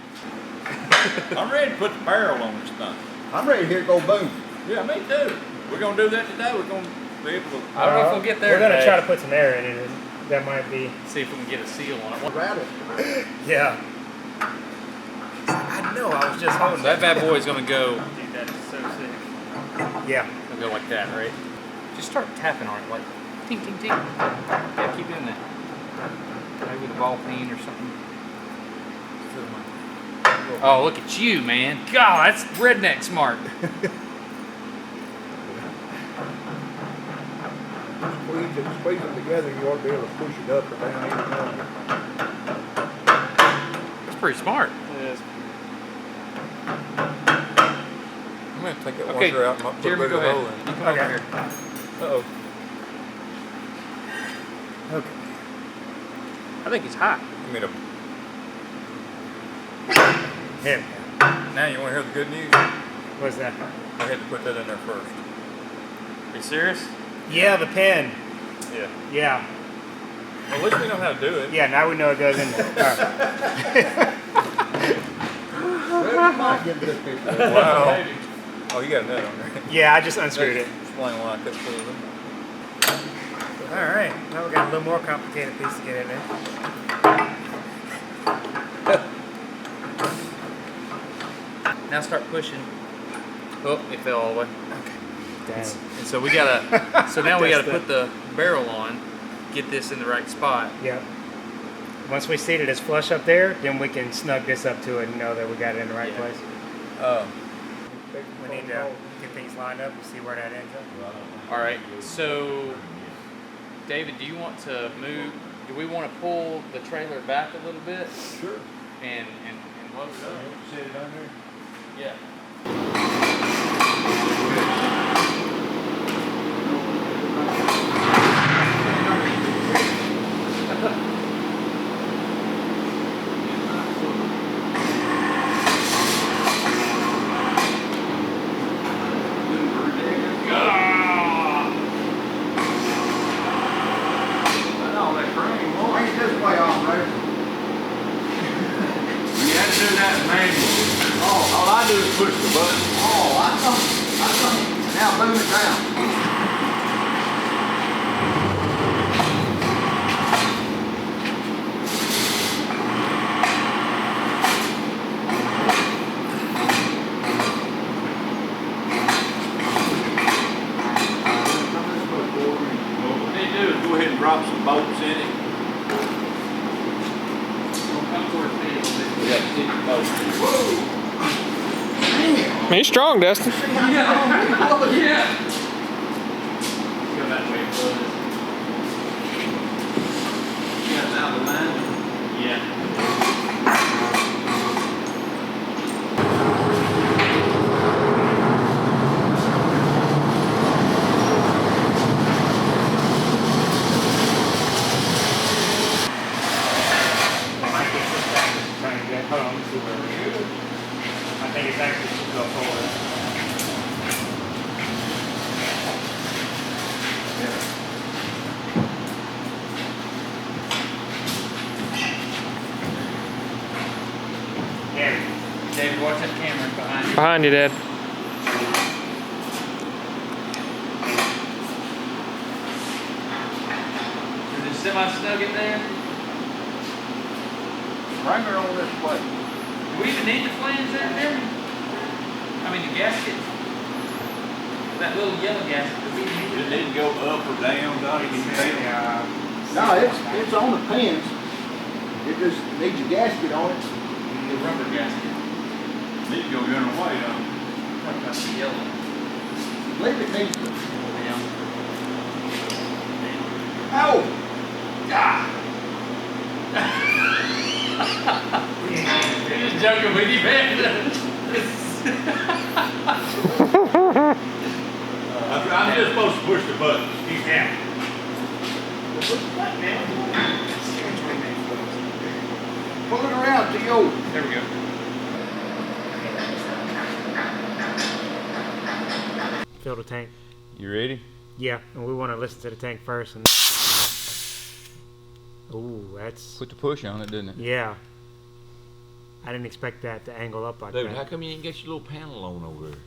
I'm ready to put the barrel on this thing. I'm ready to hear it go boom. Yeah, me too. We're going to do that today. We're going to be able to. I don't know if we'll get there We're gonna today. try to put some air in it, and that might be. See if we can get a seal on it. Rattle. Yeah. I know. I was just holding So that bad boy is gonna go. Dude, that is so sick. Yeah. It'll go like that, right? Just start tapping on it, like ting, ting, ting. Yeah, keep doing that. Maybe with a ball peen or something. Oh, look at you, man. God, that's redneck smart. Squeeze them together, you ought to be able to push it up or down even more. That's pretty smart. It is. I'm going to take that Okay, washer out and put a Jeremy, bigger go ahead. hole in You it. come over here. Uh-oh. Okay. I think he's hot. Give me the. Him. Now you want to hear the good news? What's that? I had to put that in there first. Are you serious? Yeah, the pen. Yeah. Yeah. Well, at least we know how to do it. Yeah. Now we know it goes in there. All right. Well, you might get this picture. Wow. Oh, you got a nut on there. Yeah, I just unscrewed it. Explain why I couldn't put it in. All right. Now we got a little more complicated piece to get in there. Now start pushing. Oh, it fell all the way. Damn. And so we gotta. So now we gotta put the barrel on, get this in the right spot. Yeah. Once we seat it as flush up there, then we can snug this up to it and know that we got it in the right place. We need to get things lined up and see where that ends up. All right, so David, do you want to move? Do we want to pull the trailer back a little bit? Sure. And load it up? Set it on there. Yeah. Push the button. Oh, I thought. Now boom it down. What they do is go ahead and drop some bolts in it. Come towards me a little bit. We got 6 bolts. Whoa! Man, you're strong, Destin. Yeah. Go that way, bud. You got out of line? Yeah. Hold on, let me see where we are. I think it's actually should go forward. Yeah. David, watch that camera behind you. Behind you, Dad. Is it semi-snug in there? Bring her on this way. Do we even need the flange there, David? I mean, the gasket. That little yellow gasket. Do we need It didn't go up or down, Donnie. No, it's on the pins. It just needs a gasket on it. the rubber gasket? Need to go the other way, though. What about the yellow? I believe it needs to. Yeah. Oh! God! You're just joking with you, man. I'm just supposed to push the button. Yeah. Pull it around, T.O. There we go. Fill the tank. You ready? Yeah, and we want to listen to the tank first. And ooh, that's Put the push on it, didn't it? yeah. I didn't expect that to angle up like David, that. how come you didn't get your little panel on over there?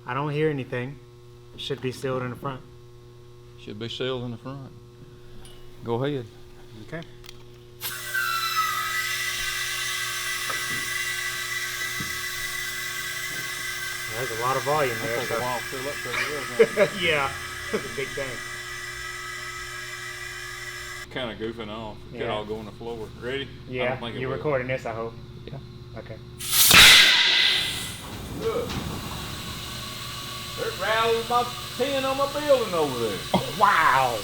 I don't hear anything. It should be sealed in the front. Should be sealed in the front. Go ahead. Okay. There's a lot of volume there. Take a So. while to fill up there. Yeah, it's a big tank. Kind of goofing off. It could Yeah. all go on the floor. Ready? I Yeah, don't think it you're will. recording this, I hope. Yeah. Okay. Good. It rattled my tin on my building over there. Wow.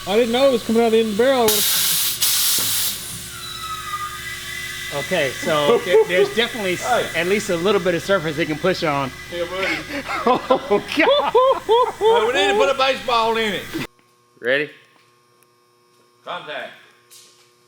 I didn't know it was coming out of the end of the barrel. Okay, so there's definitely at least a little bit of surface they can push on. Yeah, buddy. Oh, God. Hey, we need to put a baseball in it. Ready? Contact.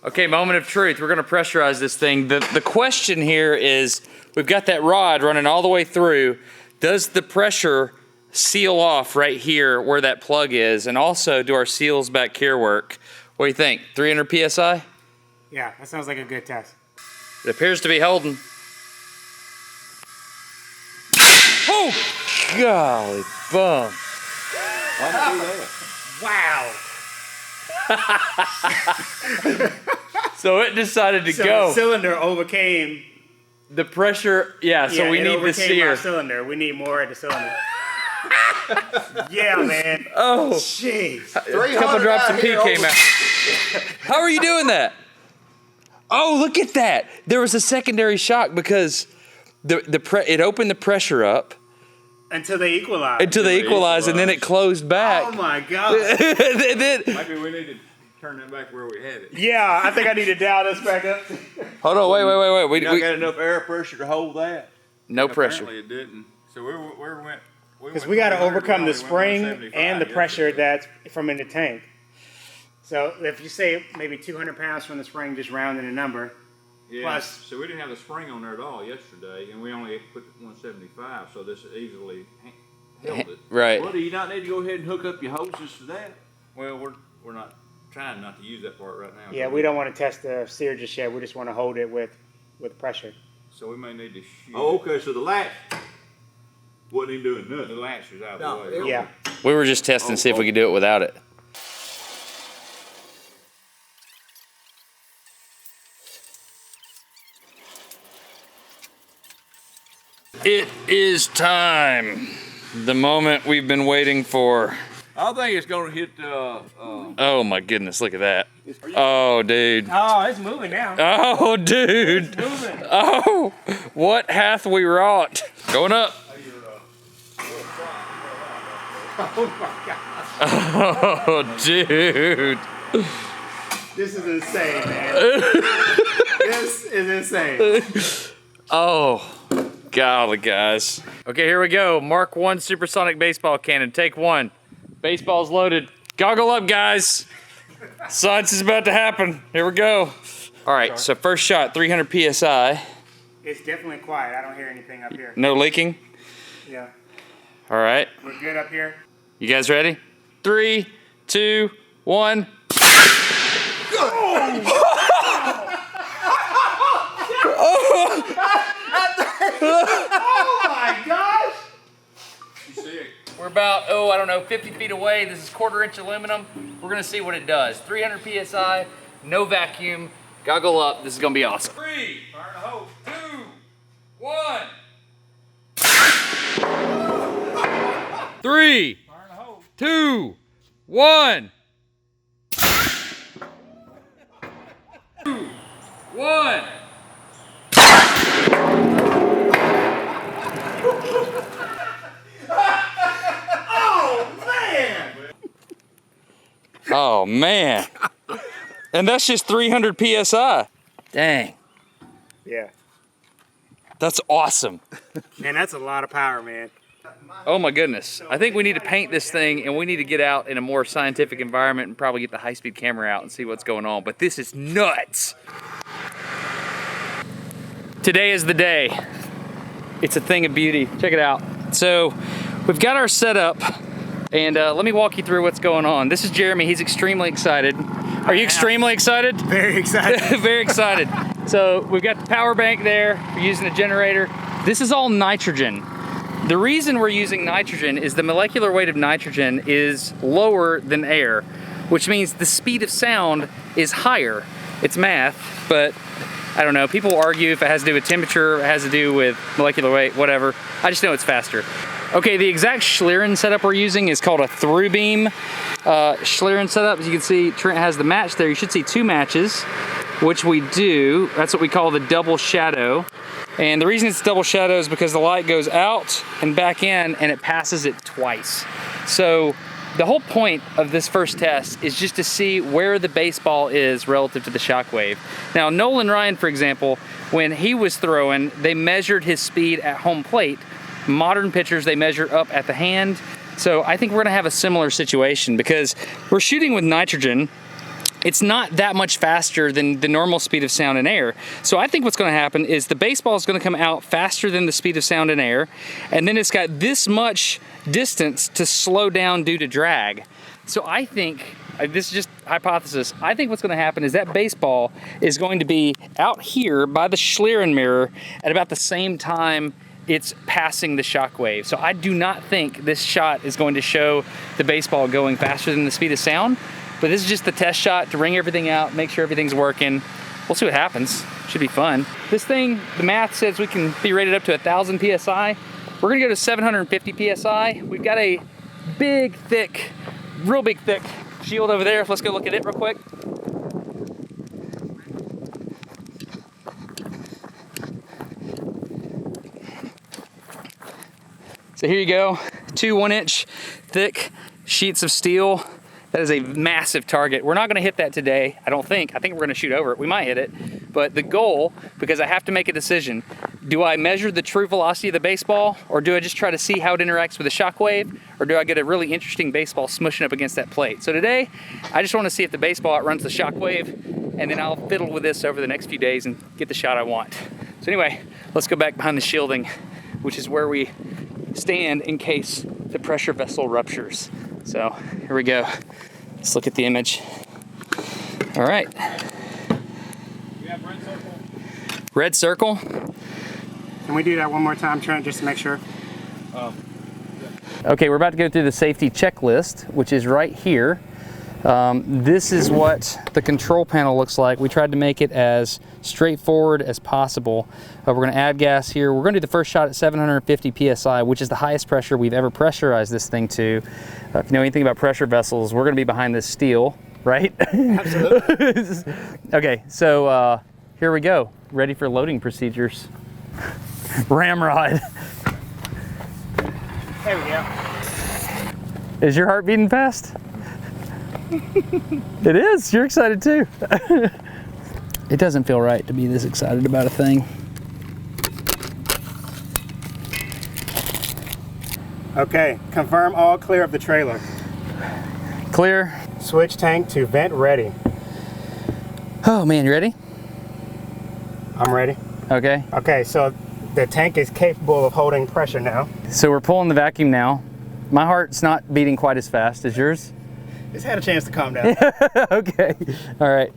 Okay, moment of truth. We're gonna pressurize this thing. The question here is, we've got that rod running all the way through. Does the pressure seal off right here where that plug is? And also, do our seals back here work? What do you think? 300 PSI? Yeah, that sounds like a good test. It appears to be holding. Oh, golly bum. Wow. So it decided to So go. the cylinder overcame. The pressure, yeah, so we it need the overcame sear. our cylinder. We need more at the cylinder. Yeah, man. Oh, Jeez. a couple drops of pee came out. How are you doing that? Oh, look at that. There was a secondary shock because it opened the pressure up. Until they equalize. And then it closed back. Oh my God. Maybe we need to turn that back where we had it. Yeah, I think I need to dial this back up. Hold on, wait. We got enough air pressure to hold that. No pressure. Apparently it didn't. So where went? Because we got to overcome the spring and the pressure that's from in the tank. So if you say maybe 200 pounds from the spring, just rounding a number. Yeah. Plus, so we didn't have the spring on there at all yesterday, and we only put 175, so this easily held it. Right. Well, do you not need to go ahead and hook up your hoses for that? Well, we're not trying not to use that part right now. yeah, we don't want to test the sear just yet. We just want to hold it with pressure. So we may need to shoot. Oh, okay, so the latch wasn't even doing The nothing. latch was out of the way. Yeah. We were just testing to see if we could do it without it. It is time. The moment we've been waiting for. I think it's going to hit Oh my goodness, look at that. Oh, dude. Oh, it's moving now. Oh, dude. It's moving. Oh, what hath we wrought? Going up. Oh my God. Oh, dude. This is insane, man. This is insane. Oh, golly, guys. Okay, here we go. Mark 1 Supersonic baseball cannon. Take 1. Baseball's loaded. Goggle up, guys. Science is about to happen. Here we go. All right, so first shot, 300 PSI. It's definitely quiet. I don't hear anything up here. No leaking? Yeah. All right. We're good up here. You guys ready? 3, 2, 1. Oh my gosh! You see it? We're about, I don't know, 50 feet away. This is 1/4 inch aluminum. We're gonna see what it does. 300 PSI, no vacuum. Goggle up, this is gonna be awesome. 3, fire in the hole. 2, 1. 3, 2, 1. 2, 1. Oh man. And that's just 300 PSI. Dang. Yeah. That's awesome. Man, that's a lot of power, man. Oh my goodness. I think we need to paint this thing and we need to get out in a more scientific environment and probably get the high-speed camera out and see what's going on. But this is nuts. Today is the day. It's a thing of beauty. Check it out. So we've got our setup and let me walk you through what's going on. This is Jeremy. He's extremely excited. Are you extremely excited? Very excited. Very excited. So we've got the power bank there. We're using a generator. This is all nitrogen. The reason we're using nitrogen is the molecular weight of nitrogen is lower than air, which means the speed of sound is higher. It's math, but I don't know. People argue if it has to do with temperature, it has to do with molecular weight, whatever. I just know it's faster. Okay, the exact Schlieren setup we're using is called a through beam Schlieren setup. As you can see, Trent has the match there. You should see 2 matches, which we do. That's what we call the double shadow. And the reason it's double shadow is because the light goes out and back in and it passes it twice. So the whole point of this first test is just to see where the baseball is relative to the shock wave. Now, Nolan Ryan, for example, when he was throwing, they measured his speed at home plate. Modern pitchers, they measure up at the hand. So I think we're gonna have a similar situation because we're shooting with nitrogen. It's not that much faster than the normal speed of sound in air. So I think what's gonna happen is the baseball is gonna come out faster than the speed of sound in air, and then it's got this much distance to slow down due to drag. So I think, this is just hypothesis, I think what's gonna happen is that baseball is going to be out here by the Schlieren mirror at about the same time it's passing the shock wave. So I do not think this shot is going to show the baseball going faster than the speed of sound, but this is just the test shot to wring everything out, make sure everything's working. We'll see what happens. Should be fun. This thing, the math says we can be rated up to 1,000 PSI. We're gonna go to 750 PSI. We've got a big, thick, real big, thick shield over there. Let's go look at it real quick. So here you go, 2 1-inch thick sheets of steel. That is a massive target. We're not gonna hit that today, I don't think. I think we're gonna shoot over it. We might hit it. But the goal, because I have to make a decision, do I measure the true velocity of the baseball, or do I just try to see how it interacts with the shockwave, or do I get a really interesting baseball smushing up against that plate? So today, I just wanna see if the baseball outruns the shockwave, and then I'll fiddle with this over the next few days and get the shot I want. So anyway, let's go back behind the shielding, which is where we stand in case the pressure vessel ruptures. So here we go. Let's look at the image. All right. You have red circle? Red circle. Can we do that one more time, Trent, just to make sure? Okay, we're about to go through the safety checklist, which is right here. This is what the control panel looks like. We tried to make it as straightforward as possible. We're gonna add gas here. We're gonna do the first shot at 750 PSI, which is the highest pressure we've ever pressurized this thing to. If you know anything about pressure vessels, we're gonna be behind this steel, right? Absolutely. Okay, so here we go. Ready for loading procedures. Ramrod. There we go. Is your heart beating fast? It is. You're excited too. It doesn't feel right to be this excited about a thing. Okay, confirm all clear of the trailer. Clear. Switch tank to vent ready. Oh man, you ready? I'm ready. Okay. Okay, so the tank is capable of holding pressure now. So we're pulling the vacuum now. My heart's not beating quite as fast as yours. It's had a chance to calm down. Okay. All right.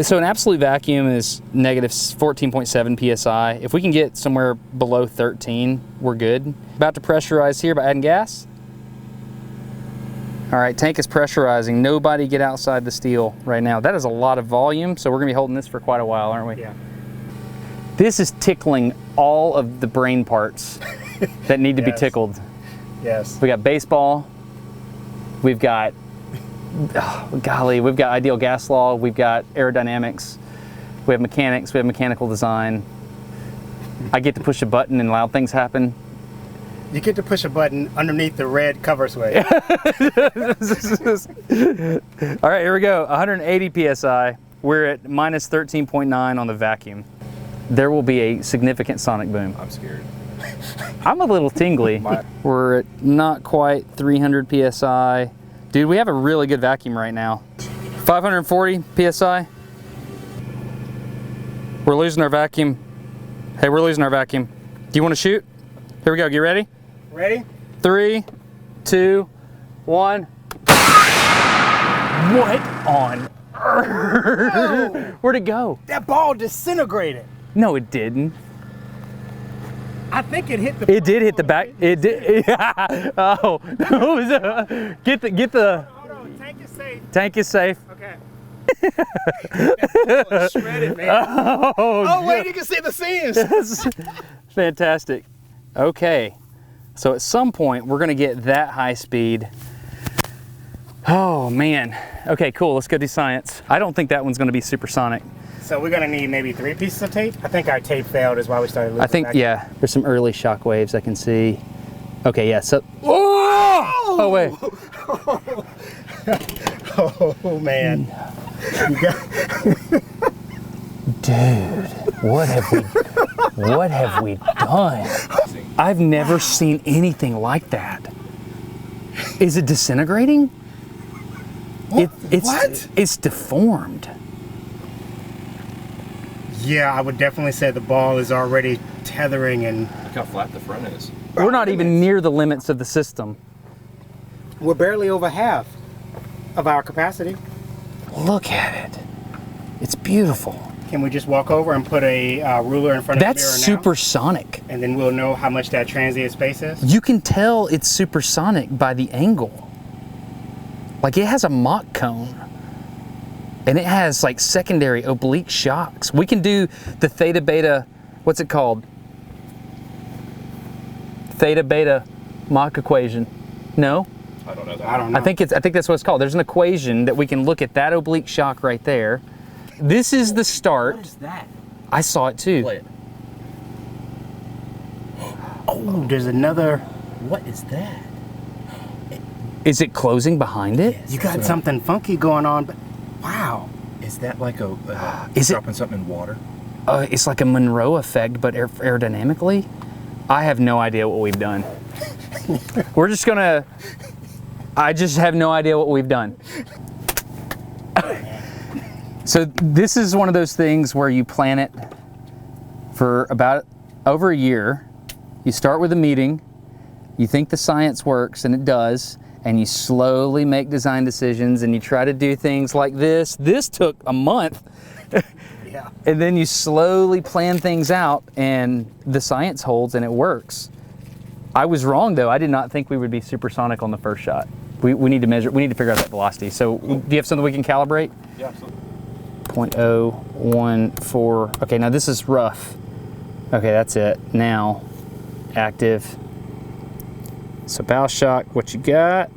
So an absolute vacuum is negative 14.7 PSI. If we can get somewhere below 13, we're good. About to pressurize here by adding gas. All right, tank is pressurizing. Nobody get outside the steel right now. That is a lot of volume, so we're gonna be holding this for quite a while, aren't we? Yeah. This is tickling all of the brain parts that need to be tickled. Yes. We got baseball, we've got, oh, golly, we've got ideal gas law, we've got aerodynamics, we have mechanics, we have mechanical design. I get to push a button and loud things happen. You get to push a button underneath the red cover sway. All right, here we go, 180 PSI. We're at minus 13.9 on the vacuum. There will be a significant sonic boom. I'm scared. I'm a little tingly. We're at not quite 300 PSI. Dude, we have a really good vacuum right now. 540 PSI. We're losing our vacuum. Hey, we're losing our vacuum. Do you want to shoot? Here we go, get ready? Ready? 3, 2, 1. What on earth? Where'd it go? That ball disintegrated. No, it didn't. I think it hit the. It did hit the back. It did. Oh, get the. Hold on, tank is safe. Tank is safe. Okay. That ball is shredded, man. Oh wait, you can see the seams. Fantastic. Okay, so at some point we're gonna get that high speed. Oh man. Okay, cool. Let's go do science. I don't think that one's gonna be supersonic. So we're gonna need maybe 3 pieces of tape. I think our tape failed is why we started losing. I think, yeah, there's some early shock waves I can see. Okay, yeah, so, oh wait. Oh man. Dude, what have we done? I've never seen anything like that. Is it disintegrating? What? It's deformed. Yeah, I would definitely say the ball is already tethering and. Look how flat the front is. We're not even near the limits of the system. We're barely over half of our capacity. Look at it. It's beautiful. Can we just walk over and put a ruler in front of the mirror now? That's supersonic. And then we'll know how much that transient space is? You can tell it's supersonic by the angle. Like it has a Mach cone. And it has like secondary oblique shocks. We can do the theta beta, what's it called? Theta beta Mach equation. No? I don't know that. I don't know. I think that's what it's called. There's an equation that we can look at that oblique shock right there. This is the start. What is that? I saw it too. Play it. Oh, there's another. What is that? Is it closing behind it? You got something funky going on, but wow. Is that like a Is it- dropping something in water? It's like a Monroe effect, but aerodynamically. I have no idea what we've done. We're just gonna. I just have no idea what we've done. So this is one of those things where you plan it for about over a year. You start with a meeting. You think the science works, and it does. And you slowly make design decisions, and you try to do things like this. This took a month. Yeah. And then you slowly plan things out, and the science holds, and it works. I was wrong, though. I did not think we would be supersonic on the first shot. We need to measure. We need to figure out that velocity. So, do you have something we can calibrate? Yeah, absolutely. 0.014. Okay, now this is rough. Okay, that's it. Now, active. So bow shock, what you got?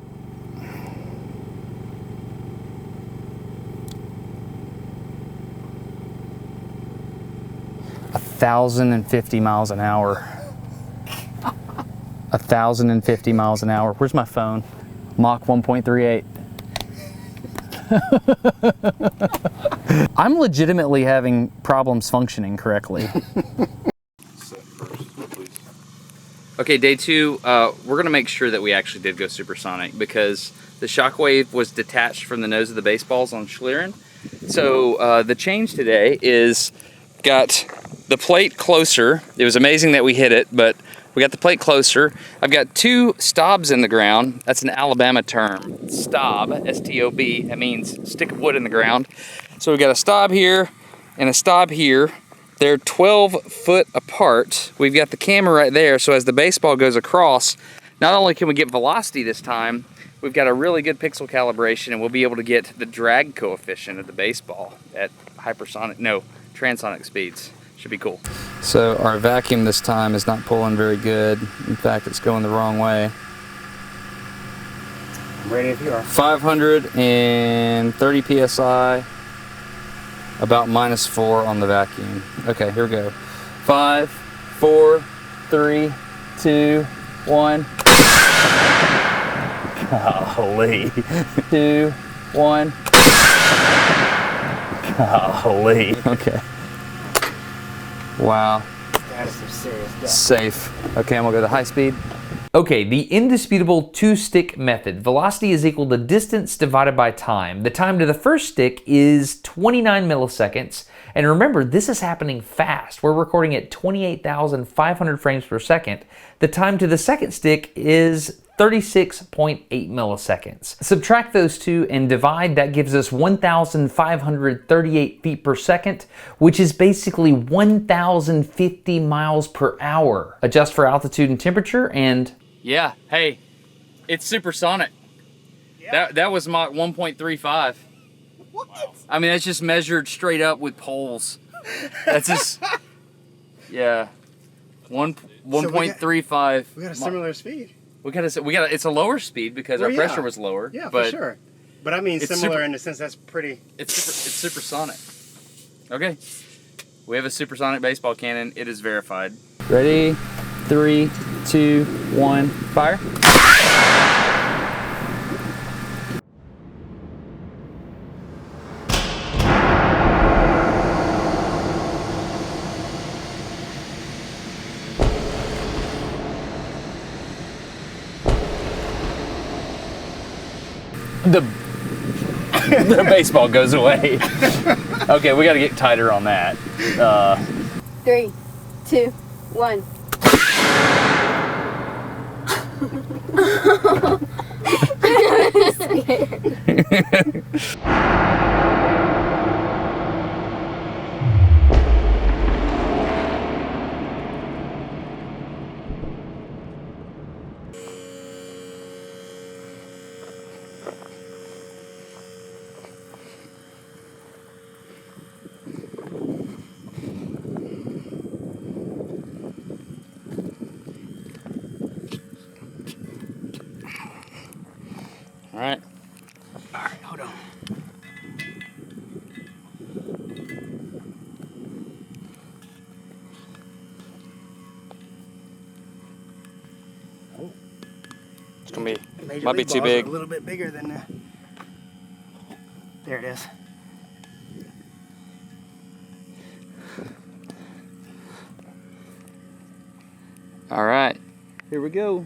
A 1,050 miles an hour. 1,050 miles an hour. Where's my phone? Mach 1.38. I'm legitimately having problems functioning correctly. Okay, day 2, we're gonna make sure that we actually did go supersonic because the shockwave was detached from the nose of the baseballs on Schlieren. So the change today is got the plate closer. It was amazing that we hit it, but we got the plate closer. I've got 2 stobs in the ground. That's an Alabama term. Stob, S-T-O-B, that means stick of wood in the ground. So we got a stob here and a stob here. They're 12 foot apart. We've got the camera right there, so as the baseball goes across, not only can we get velocity this time, we've got a really good pixel calibration, and we'll be able to get the drag coefficient of the baseball at transonic speeds. Should be cool. So our vacuum this time is not pulling very good. In fact, it's going the wrong way. I'm ready if you are. 530 PSI. About -4 on the vacuum. Okay, here we go. 5, 4, 3, 2, 1. Golly. 2, 1. Golly. Okay. Wow. That is some serious stuff. Safe. Okay, I'm gonna go to high speed. Okay, the indisputable 2-stick method. Velocity is equal to distance divided by time. The time to the first stick is 29 milliseconds. And remember, this is happening fast. We're recording at 28,500 frames per second. The time to the second stick is 36.8 milliseconds. Subtract those two and divide, that gives us 1,538 feet per second, which is basically 1,050 miles per hour. Adjust for altitude and temperature and... Yeah, hey, it's supersonic. Yeah. That was Mach 1.35. What? I mean, that's just measured straight up with poles. That's just... Yeah. 1.35. We got a similar speed. We got it's a lower speed because our pressure was lower. Yeah, but for sure. But I mean similar in the sense that's pretty. It's supersonic. Okay. We have a supersonic baseball cannon. It is verified. Ready? 3, 2, 1, fire. The baseball goes away. Okay, we got to get tighter on that. 3, 2, 1. All right. All right, hold on. It's gonna be, Major might be league too balls are big. A little bit bigger than there it is. All right, here we go.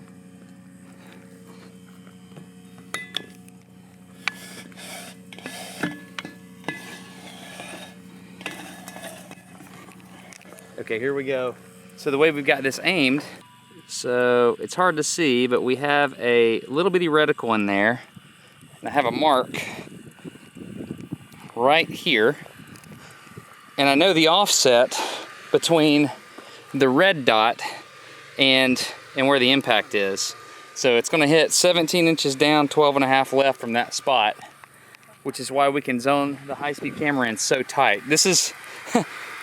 Okay, here we go. So the way we've got this aimed, so it's hard to see, but we have a little bitty reticle in there. And I have a mark right here. And I know the offset between the red dot and where the impact is. So it's gonna hit 17 inches down, 12.5 left from that spot, which is why we can zone the high-speed camera in so tight. This is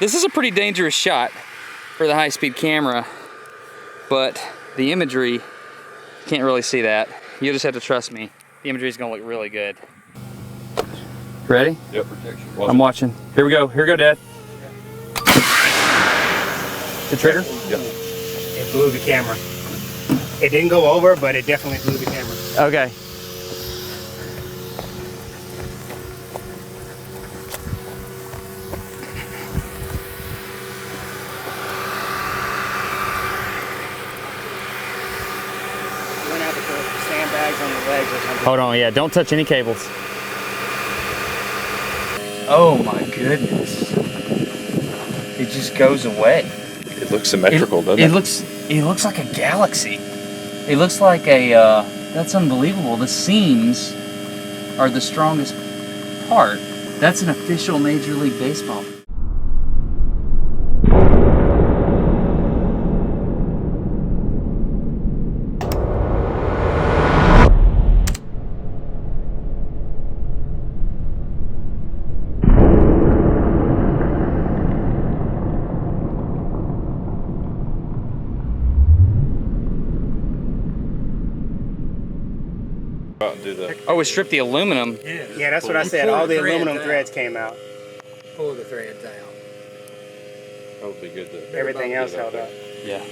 this is a pretty dangerous shot for the high-speed camera, but the imagery, you can't really see that. You just have to trust me. The imagery is gonna look really good. Ready? Yep, protection. I'm watching. Here we go, Dad. The trigger? Yep. It blew the camera. It didn't go over, but it definitely blew the camera. Okay. You went out to put sandbags on the legs or something. Hold on, yeah, don't touch any cables. Oh my goodness. It just goes away. It looks symmetrical, doesn't it? It looks like a galaxy. It looks like a, that's unbelievable. The seams are the strongest part. That's an official Major League Baseball. Oh, we stripped the aluminum. Yeah, that's what I said. All the aluminum threads came out. Pull the threads out. That would be good to. Everything else held up. Yeah.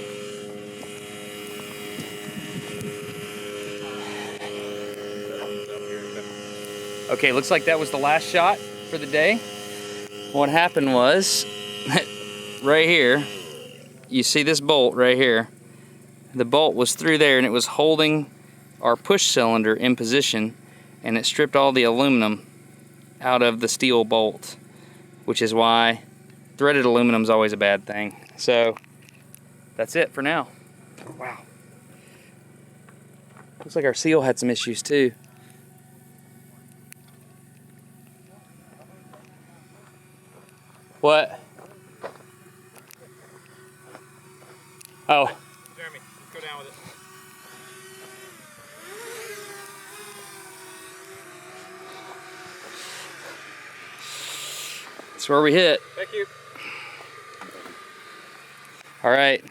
Okay, looks like that was the last shot for the day. What happened was, right here, you see this bolt right here. The bolt was through there and it was holding our push cylinder in position, and it stripped all the aluminum out of the steel bolt, which is why threaded aluminum is always a bad thing. So that's it for now. Wow. Looks like our seal had some issues too. What? Oh. Jeremy, go down with it. That's where we hit. Thank you. All right.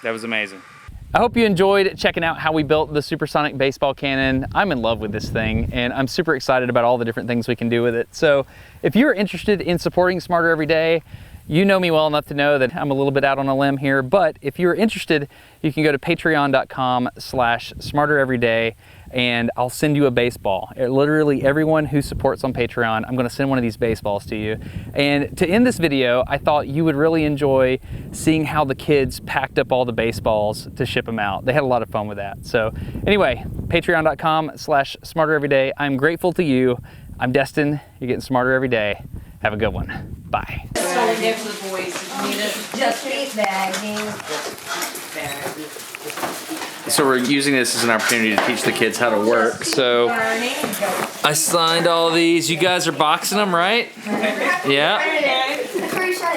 That was amazing. I hope you enjoyed checking out how we built the Supersonic baseball cannon. I'm in love with this thing, and I'm super excited about all the different things we can do with it. So if you're interested in supporting Smarter Every Day, you know me well enough to know that I'm a little bit out on a limb here, but if you're interested, you can go to patreon.com/smartereveryday, and I'll send you a baseball. Literally everyone who supports on Patreon, I'm gonna send one of these baseballs to you. And to end this video, I thought you would really enjoy seeing how the kids packed up all the baseballs to ship them out. They had a lot of fun with that. So anyway, patreon.com/smartereveryday. I'm grateful to you. I'm Destin. You're getting smarter every day. Have a good one. Bye. So we're using this as an opportunity to teach the kids how to work. So I signed all these. You guys are boxing them, right? Yeah.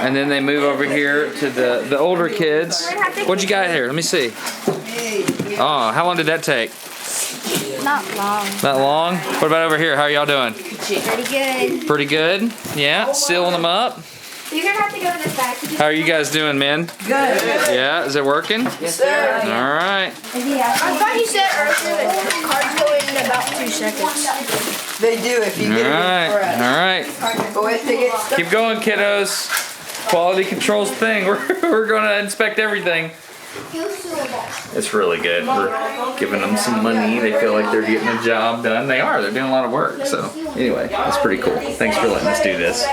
And then they move over here to the older kids. What'd you got here? Let me see. Oh, how long did that take? Not long. Not long? What about over here? How are y'all doing? Pretty good. Pretty good? Yeah? Sealing them up? You're gonna have to go in the back. How are you guys doing, man? Good. Yeah? Is it working? Yes, sir. All right. I thought you said earlier that the cards go in about 2 seconds. They do if you All get right. it for us. All right. But if they get stuck, Keep going, kiddos. Quality control's the thing. We're going to inspect everything. It's really good. We're giving them some money. They feel like they're getting a job done. They are. They're doing a lot of work. So anyway, it's pretty cool. Thanks for letting us do this.